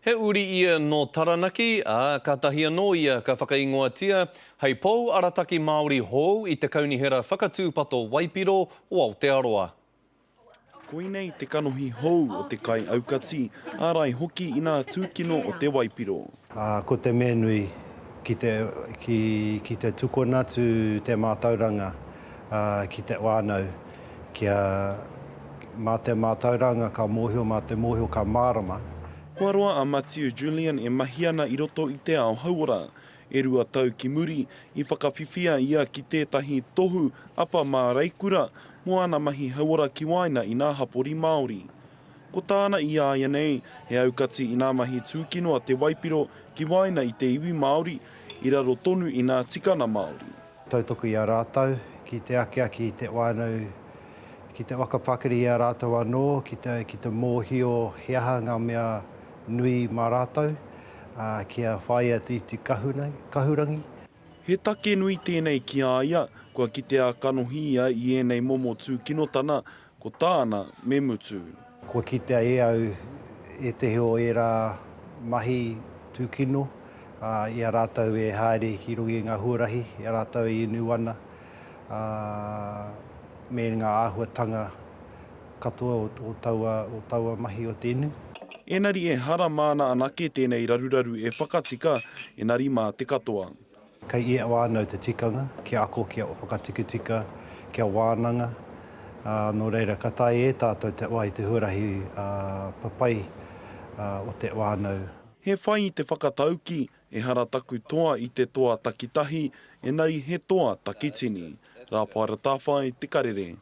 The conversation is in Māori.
He uri ia no Taranaki, ka tahi anō ia ka whakaingoatia, hei pou arataki Māori hou i te kaunihera whakatūpato Waipiro o Aotearoa. Koinei te kanohi hou o te kai aukati, ārai hoki i ngā tūkino o te Waipiro. Ko te menui ki te tukuna tu te mātauranga ki te wānau. Mā te mātauranga ka mōhio, mā te mōhio ka mārama. Kua roa a Matthew Julian e mahiana i roto i te ao hauora. E rua tau ki muri i whakawhiwhia ia ki tētahi tohu apa mā reikura mo ana mahi hauora ki waina i ngā hapori Māori. Ko tāna i āia nei he aukati i ngā mahi tūkino a te Waipiro ki waina i te iwi Māori i raro tonu i ngā tikana Māori. Tautoko i a rātau ki te akeaki i te wānau, ki te wakapakari i a rātau anō, ki te mōhio heaha ngā mea nui mā rātau, kia whaia i te kahurangi. He take nui tēnei ki āia, kua kite a kanohi ia i ēnei momo tūkinotana, ko tāna me mutu. Kua kite e au e te heo e rā mahi tūkino, i a rātau e haere ki rungi ngā huarahi, i a rātau i inuana, me ngā āhuatanga katoa o taua mahi o te inu. Enari e hara māna anake tēnei raruraru e whakatika, enari mā te katoa. Kei ia wānau te tikanga, kia ako kia whakatikutika, kia wānanga. Nō reira, ka tai e tātou te wai te huarahi papai o te wānau. He whai i te whakatauki, e hara taku toa i te toa takitahi, enari he toa takitini. Rāpara tāwhai te karere.